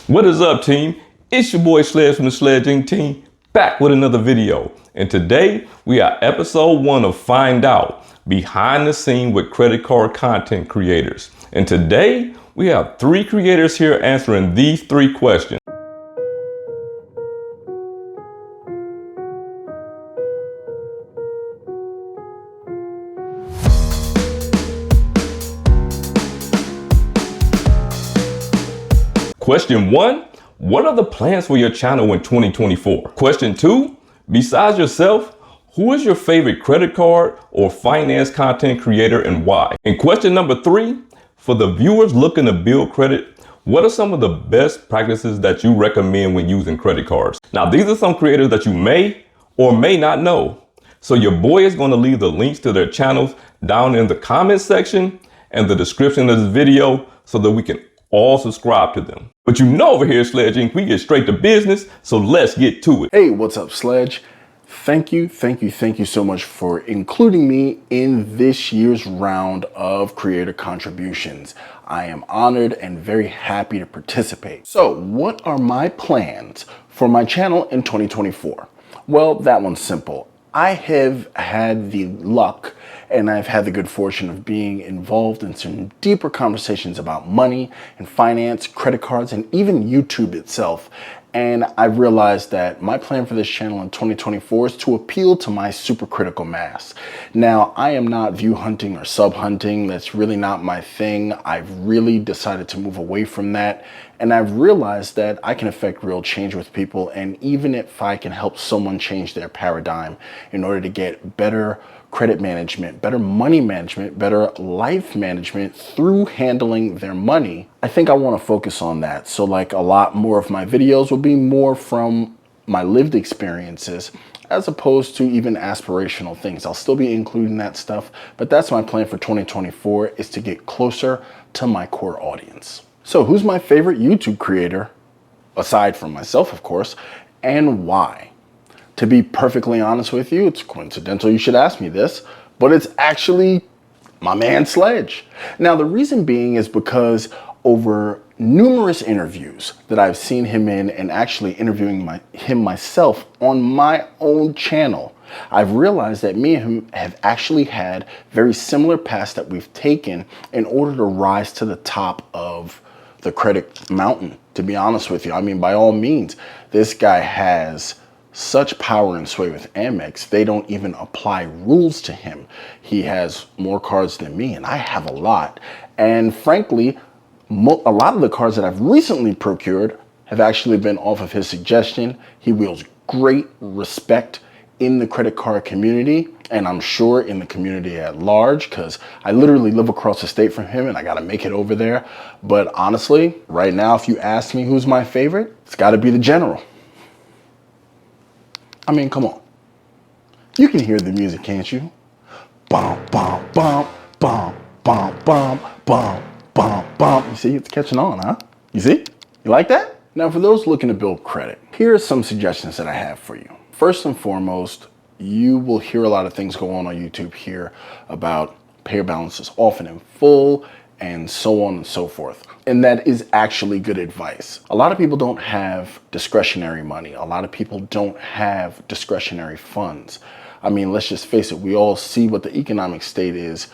What is up, team? It's your boy Sledge from the SledgeIncTeam, back with another video. And today we are episode 1 of FindOut, behind the scene with credit card content creators. And today we have 3 creators here answering these 3 questions. Question 1, what are the plans for your channel in 2024? Question 2, besides yourself, who is your favorite credit card or finance content creator and why? And question number 3, for the viewers looking to build credit, what are some of the best practices that you recommend when using credit cards? Now, these are some creators that you may or may not know. So your boy is going to leave the links to their channels down in the comment section and the description of this video so that we can all subscribe to them. But you know, over here at Sledge Inc, we get straight to business, so let's get to it. Hey, what's up, Sledge? Thank you so much for including me in this year's round of creator contributions. I am honored and very happy to participate. So, what are my plans for my channel in 2024? Well, that one's simple. I have had the luck and I've had the good fortune of being involved in some deeper conversations about money and finance, credit cards, and even YouTube itself. And I've realized that my plan for this channel in 2024 is to appeal to my super critical mass. Now, I am not view hunting or sub hunting. That's really not my thing. I've really decided to move away from that. And I've realized that I can affect real change with people. And even if I can help someone change their paradigm in order to get better credit management, better money management, better life management through handling their money, I think I want to focus on that. So like a lot more of my videos will be more from my lived experiences as opposed to even aspirational things. I'll still be including that stuff, but that's my plan for 2024 is to get closer to my core audience. So who's my favorite YouTube creator, aside from myself, of course, and why? To be perfectly honest with you, it's coincidental you should ask me this, but it's actually my man Sledge. Now, the reason being is because over numerous interviews that I've seen him in and actually interviewing him myself on my own channel, I've realized that me and him have actually had very similar paths that we've taken in order to rise to the top of the credit mountain, to be honest with you. I mean, by all means, this guy has such power and sway with Amex, they don't even apply rules to him. He has more cards than me, and I have a lot. And frankly, a lot of the cards that I've recently procured have actually been off of his suggestion. He wields great respect in the credit card community, and I'm sure in the community at large, because I literally live across the state from him and I gotta make it over there. But honestly, right now, if you ask me who's my favorite, it's gotta be the General. I mean, come on. You can hear the music, can't you? Bum, bum, bum, bum, bum, bum, bum, bum, bum. You see, it's catching on, huh? You see? You like that? Now, for those looking to build credit, here are some suggestions that I have for you. First and foremost, you will hear a lot of things go on YouTube here about pay your balances off and in full, and so on and so forth. And that is actually good advice. A lot of people don't have discretionary money. A lot of people don't have discretionary funds. I mean, let's just face it, we all see what the economic state is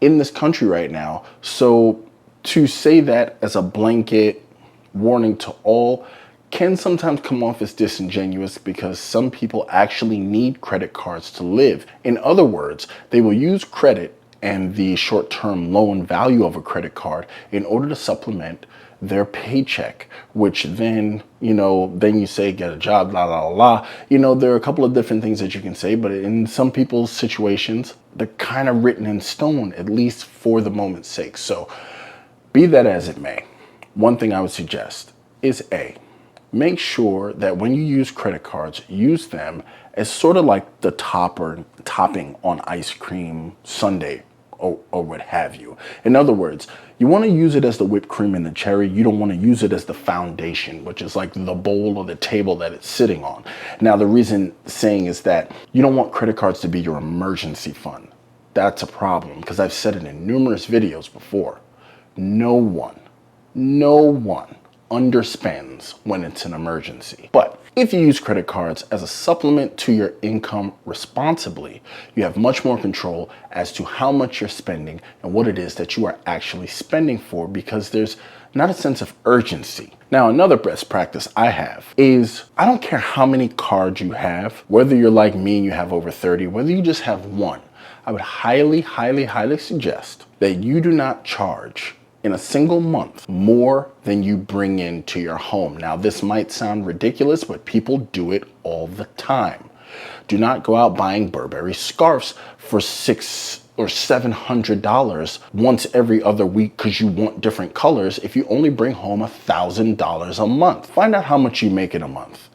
in this country right now. So to say that as a blanket warning to all can sometimes come off as disingenuous because some people actually need credit cards to live. In other words, they will use credit and the short-term loan value of a credit card in order to supplement their paycheck, which then, then you say, get a job, la, la, la, la. There are a couple of different things that you can say, but in some people's situations, they're kind of written in stone, at least for the moment's sake. So be that as it may, one thing I would suggest is make sure that when you use credit cards, use them as sort of like the topping on ice cream sundae or what have you. In other words, you want to use it as the whipped cream and the cherry. You don't want to use it as the foundation, which is like the bowl or the table that it's sitting on. Now, the reason saying is that you don't want credit cards to be your emergency fund. That's a problem because I've said it in numerous videos before. No one underspends when it's an emergency. But if you use credit cards as a supplement to your income responsibly, you have much more control as to how much you're spending and what it is that you are actually spending for, because there's not a sense of urgency. Now, another best practice I have is I don't care how many cards you have, whether you're like me and you have over 30, whether you just have one, I would highly, highly, highly suggest that you do not charge in a single month more than you bring into your home. Now, this might sound ridiculous, but people do it all the time. Do not go out buying Burberry scarves for $600 or $700 once every other week because you want different colors if you only bring home $1,000 a month. Find out how much you make in a month.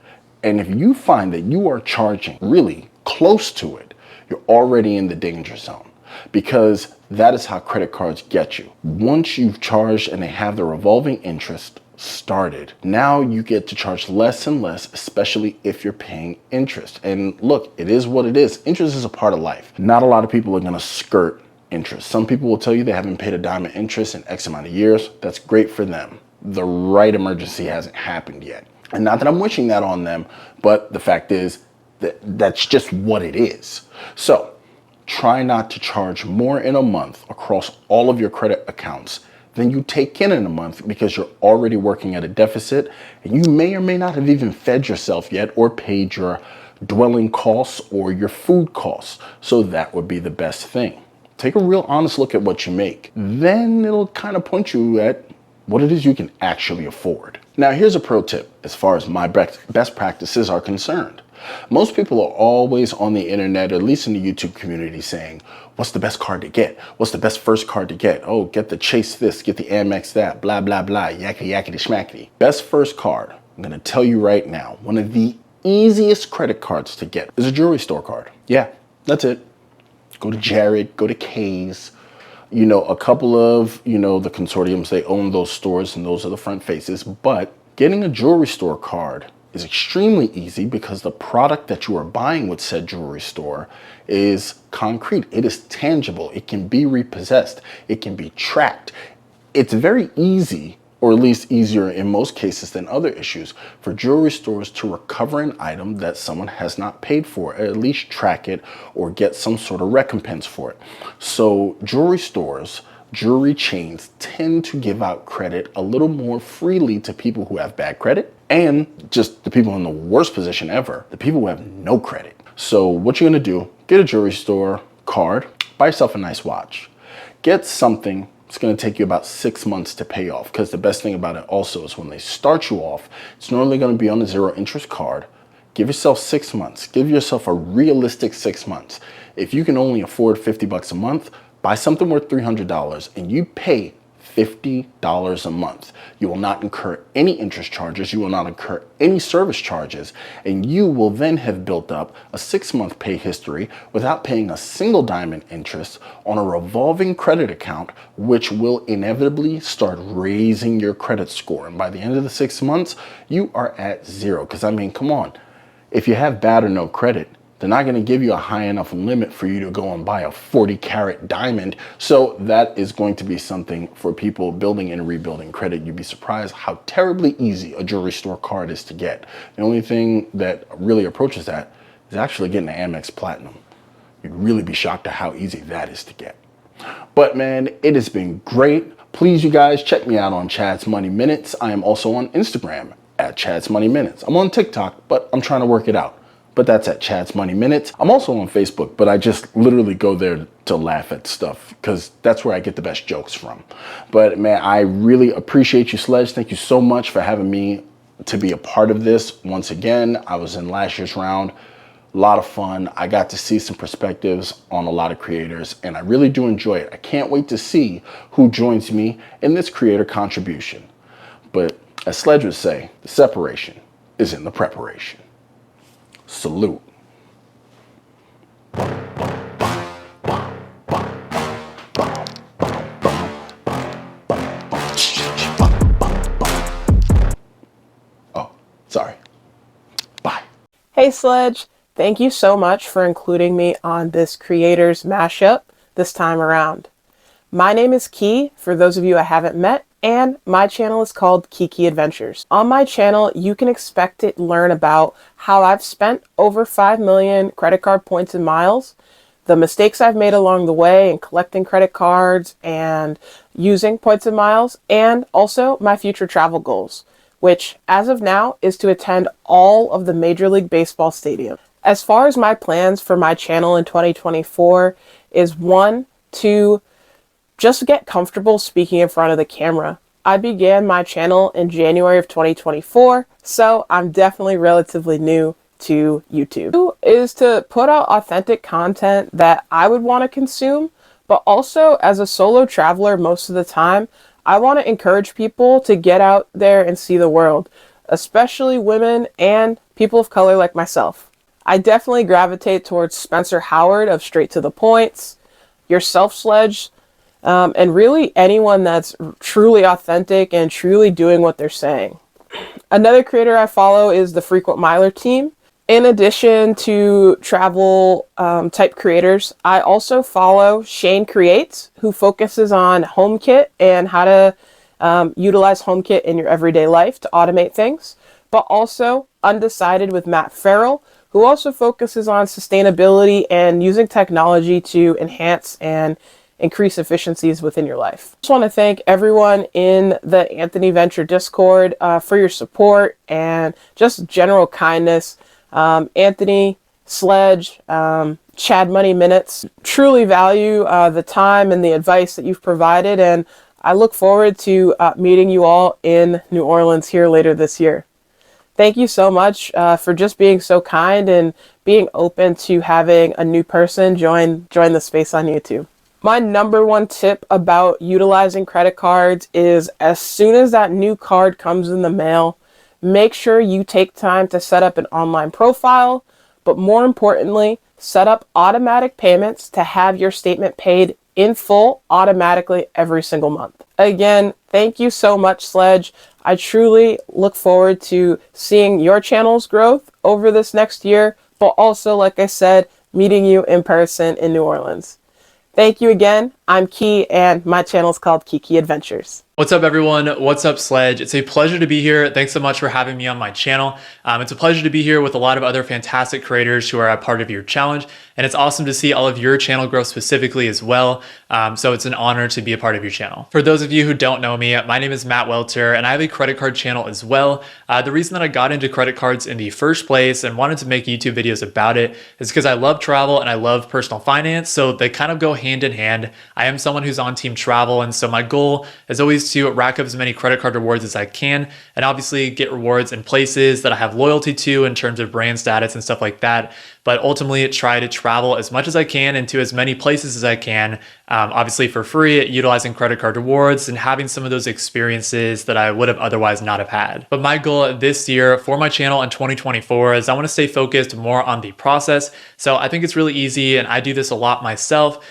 And if you find that you are charging really close to it, you're already in the danger zone, because that is how credit cards get you. Once you've charged and they have the revolving interest started, now you get to charge less and less, especially if you're paying interest. And look, it is what it is. Interest is a part of life. Not a lot of people are going to skirt interest. Some people will tell you they haven't paid a dime of interest in X amount of years. That's great for them. The right emergency hasn't happened yet. And not that I'm wishing that on them, but the fact is that that's just what it is. So try not to charge more in a month across all of your credit accounts than you take in a month, because you're already working at a deficit and you may or may not have even fed yourself yet or paid your dwelling costs or your food costs. So that would be the best thing. Take a real honest look at what you make. Then it'll kind of point you at what it is you can actually afford. Now, here's a pro tip as far as my best practices are concerned. Most people are always on the internet, or at least in the YouTube community, saying, what's the best card to get? What's the best first card to get? Oh, get the Chase this, get the Amex that, blah, blah, blah, yakety, yakety, schmackety. Best first card, I'm gonna tell you right now, one of the easiest credit cards to get is a jewelry store card. Yeah, that's it. Go to Jared, go to Kay's. You know, a couple of, the consortiums, they own those stores and those are the front faces. But getting a jewelry store card is extremely easy because the product that you are buying with said jewelry store is concrete. It is tangible. It can be repossessed. It can be tracked. It's very easy, or at least easier in most cases than other issues, for jewelry stores to recover an item that someone has not paid for, or at least track it or get some sort of recompense for it. So jewelry stores, jewelry chains tend to give out credit a little more freely to people who have bad credit, and just the people in the worst position ever, the people who have no credit. So what you're gonna do, get a jewelry store card, buy yourself a nice watch, get something. It's gonna take you about 6 months to pay off, because the best thing about it also is when they start you off, it's normally gonna be on a zero interest card. Give yourself 6 months, give yourself a realistic 6 months. If you can only afford $50 a month, buy something worth $300 and you pay $50 a month. You will not incur any interest charges. You will not incur any service charges. And you will then have built up a 6-month pay history without paying a single dime in interest on a revolving credit account, which will inevitably start raising your credit score. And by the end of the 6 months, you are at zero. Because I mean, come on, if you have bad or no credit, they're not going to give you a high enough limit for you to go and buy a 40-carat diamond. So that is going to be something for people building and rebuilding credit. You'd be surprised how terribly easy a jewelry store card is to get. The only thing that really approaches that is actually getting an Amex Platinum. You'd really be shocked at how easy that is to get. But man, it has been great. Please, you guys, check me out on Chad's Money Minutes. I am also on Instagram at Chad's Money Minutes. I'm on TikTok, but I'm trying to work it out. But that's at Chad's Money Minutes. I'm also on Facebook, but I just literally go there to laugh at stuff because that's where I get the best jokes from. But man, I really appreciate you, Sledge. Thank you so much for having me to be a part of this. Once again, I was in last year's round. A lot of fun. I got to see some perspectives on a lot of creators, and I really do enjoy it. I can't wait to see who joins me in this creator contribution. But as Sledge would say, the separation is in the preparation. Salute. Oh, sorry. Bye. Hey Sledge, thank you so much for including me on this creators mashup this time around. My name is Key, for those of you I haven't met, and my channel is called Kiki Adventures. On my channel, you can expect to learn about how I've spent over 5 million credit card points and miles, the mistakes I've made along the way in collecting credit cards and using points and miles, and also my future travel goals, which as of now is to attend all of the Major League Baseball stadiums. As far as my plans for my channel in 2024 is one, to just get comfortable speaking in front of the camera. I began my channel in January of 2024, so I'm definitely relatively new to YouTube. Two is to put out authentic content that I would want to consume, but also as a solo traveler most of the time, I want to encourage people to get out there and see the world, especially women and people of color like myself. I definitely gravitate towards Spencer Howard of Straight to the Points, yourself Sledge, and really anyone that's truly authentic and truly doing what they're saying. Another creator I follow is the Frequent Miler team. In addition to travel type creators, I also follow Shane Creates, who focuses on HomeKit and how to utilize HomeKit in your everyday life to automate things, but also Undecided with Matt Farrell, who also focuses on sustainability and using technology to enhance and increase efficiencies within your life. I just want to thank everyone in the Anthony Venture Discord for your support and just general kindness. Anthony, Sledge, Chad Money Minutes, truly value the time and the advice that you've provided, and I look forward to meeting you all in New Orleans here later this year. Thank you so much for just being so kind and being open to having a new person join the space on YouTube. My number one tip about utilizing credit cards is as soon as that new card comes in the mail, make sure you take time to set up an online profile, but more importantly, set up automatic payments to have your statement paid in full automatically every single month. Again, thank you so much, Sledge. I truly look forward to seeing your channel's growth over this next year, but also, like I said, meeting you in person in New Orleans. Thank you again. I'm Key, and my channel is called Kiki Adventures. What's up, everyone? What's up, Sledge? It's a pleasure to be here. Thanks so much for having me on my channel. It's a pleasure to be here with a lot of other fantastic creators who are a part of your challenge, and it's awesome to see all of your channel growth specifically as well. So it's an honor to be a part of your channel. For those of you who don't know me, my name is Matt Welter, and I have a credit card channel as well. The reason that I got into credit cards in the first place and wanted to make YouTube videos about it is because I love travel and I love personal finance, so they kind of go hand in hand. I am someone who's on team travel, and so my goal is always to rack up as many credit card rewards as I can, and obviously get rewards in places that I have loyalty to in terms of brand status and stuff like that. But ultimately try to travel as much as I can into as many places as I can, obviously for free, utilizing credit card rewards and having some of those experiences that I would have otherwise not have had. But my goal this year for my channel in 2024 is I want to stay focused more on the process. So I think it's really easy, and I do this a lot myself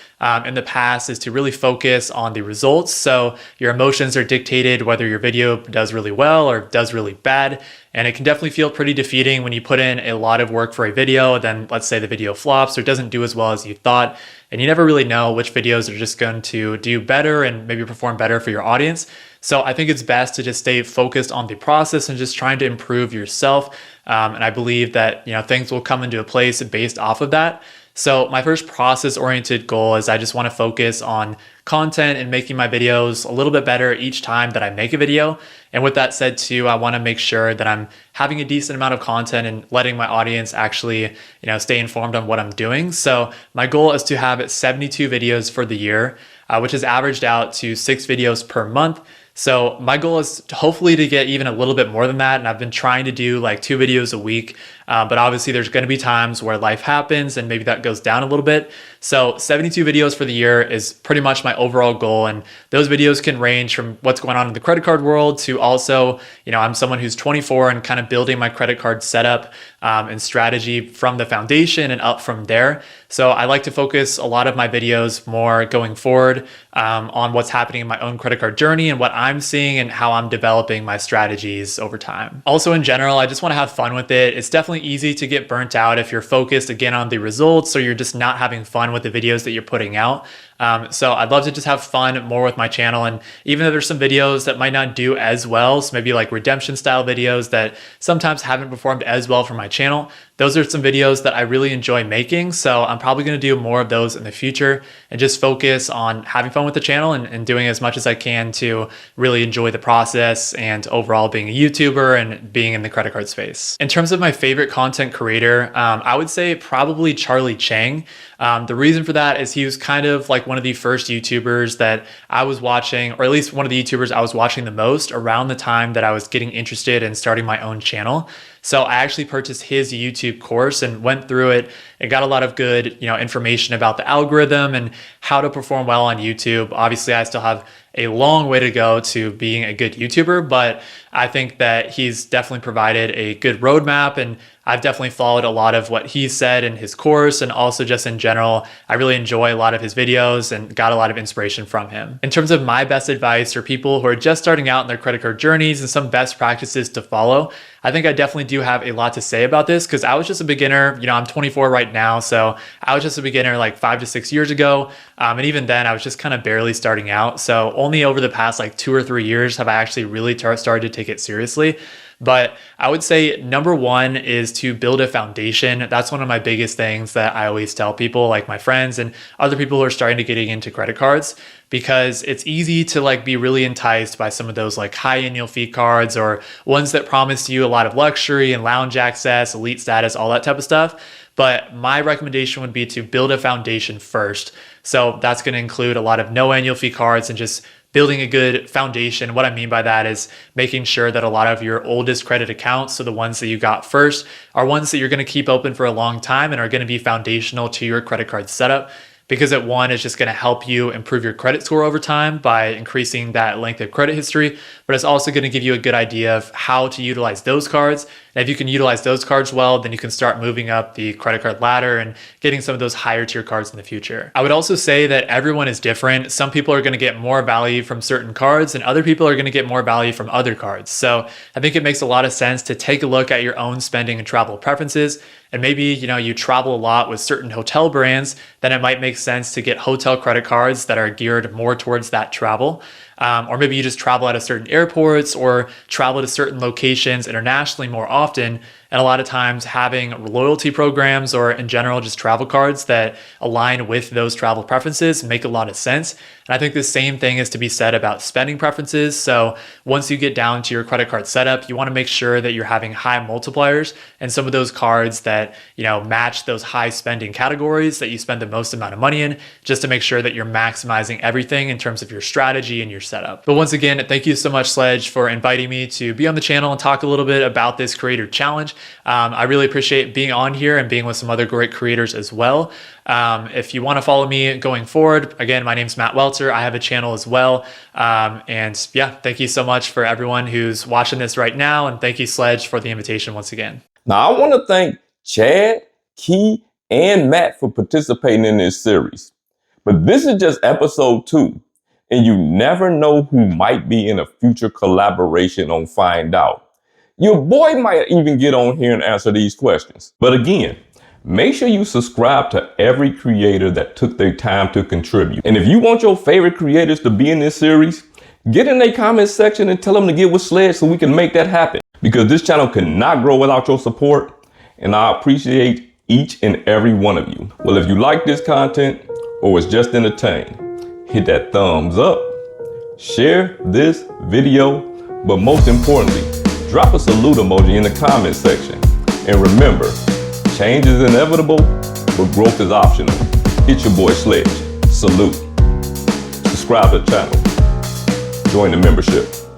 in the past, is to really focus on the results. So your emotions are dictated whether your video does really well or does really bad. And it can definitely feel pretty defeating when you put in a lot of work for a video, then let's say the video flops or doesn't do as well as you thought, and you never really know which videos are just going to do better and maybe perform better for your audience. So I think it's best to just stay focused on the process and just trying to improve yourself. And I believe that, things will come into a place based off of that. So my first process-oriented goal is I just want to focus on content and making my videos a little bit better each time that I make a video. And with that said too, I want to make sure that I'm having a decent amount of content and letting my audience actually, stay informed on what I'm doing. So my goal is to have 72 videos for the year, which is averaged out to 6 videos per month. So my goal is hopefully to get even a little bit more than that. And I've been trying to do like 2 videos a week. But obviously there's going to be times where life happens and maybe that goes down a little bit. So 72 videos for the year is pretty much my overall goal. And those videos can range from what's going on in the credit card world to also, I'm someone who's 24 and kind of building my credit card setup and strategy from the foundation and up from there. So I like to focus a lot of my videos more going forward on what's happening in my own credit card journey and what I'm seeing and how I'm developing my strategies over time. Also in general, I just want to have fun with it. It's definitely easy to get burnt out if you're focused again on the results, or you're just not having fun with the videos that you're putting out. So I'd love to just have fun more with my channel. And even though there's some videos that might not do as well, so maybe like redemption style videos that sometimes haven't performed as well for my channel, those are some videos that I really enjoy making. So I'm probably going to do more of those in the future and just focus on having fun with the channel and doing as much as I can to really enjoy the process and overall being a YouTuber and being in the credit card space. In terms of my favorite content creator, I would say probably Charlie Chang. The reason for that is he was kind of like one of the first YouTubers that I was watching, or at least one of the YouTubers I was watching the most around the time that I was getting interested in starting my own channel. So I actually purchased his YouTube course and went through it and got a lot of good, information about the algorithm and how to perform well on YouTube. Obviously, I still have a long way to go to being a good YouTuber, but I think that he's definitely provided a good roadmap, and I've definitely followed a lot of what he said in his course, and also just in general, I really enjoy a lot of his videos and got a lot of inspiration from him. In terms of my best advice for people who are just starting out in their credit card journeys and some best practices to follow, I think I definitely do have a lot to say about this because I was just a beginner. I'm 24 right now, so I was just a beginner like 5 to 6 years ago. And even then, I was just kind of barely starting out. So only over the past like 2 or 3 years have I actually really started to take it seriously. But I would say number one is to build a foundation. That's one of my biggest things that I always tell people, like my friends and other people who are starting to getting into credit cards, because it's easy to like be really enticed by some of those like high annual fee cards or ones that promise you a lot of luxury and lounge access, elite status, all that type of stuff. But my recommendation would be to build a foundation first. So that's going to include a lot of no annual fee cards and just building a good foundation. What I mean by that is making sure that a lot of your oldest credit accounts, so the ones that you got first, are ones that you're going to keep open for a long time and are going to be foundational to your credit card setup. Because at one, it's just going to help you improve your credit score over time by increasing that length of credit history, but it's also going to give you a good idea of how to utilize those cards. And if you can utilize those cards well, then you can start moving up the credit card ladder and getting some of those higher tier cards in the future. I would also say that everyone is different. Some people are going to get more value from certain cards and other people are going to get more value from other cards. So I think it makes a lot of sense to take a look at your own spending and travel preferences. And maybe, you travel a lot with certain hotel brands, then it might make sense to get hotel credit cards that are geared more towards that travel. Or maybe you just travel out of certain airports or travel to certain locations internationally more often. And a lot of times having loyalty programs or in general just travel cards that align with those travel preferences make a lot of sense. And I think the same thing is to be said about spending preferences. So once you get down to your credit card setup, you want to make sure that you're having high multipliers and some of those cards that, match those high spending categories that you spend the most amount of money in, just to make sure that you're maximizing everything in terms of your strategy and your setup. But once again, thank you so much, Sledge, for inviting me to be on the channel and talk a little bit about this creator challenge. I really appreciate being on here and being with some other great creators as well. If you want to follow me going forward, again, my name's Matt Welter. I have a channel as well. And yeah, thank you so much for everyone who's watching this right now. And thank you, Sledge, for the invitation once again. Now, I want to thank Chad, Key, and Matt for participating in this series. But this is just episode 2, and you never know who might be in a future collaboration on FindOut. Your boy might even get on here and answer these questions. But again, make sure you subscribe to every creator that took their time to contribute. And if you want your favorite creators to be in this series, get in their comment section and tell them to get with Sledge so we can make that happen. Because this channel cannot grow without your support, and I appreciate each and every one of you. Well, if you like this content or was just entertained, hit that thumbs up, share this video, but most importantly, drop a salute emoji in the comment section. And remember, change is inevitable, but growth is optional. It's your boy Sledge. Salute. Subscribe to the channel. Join the membership.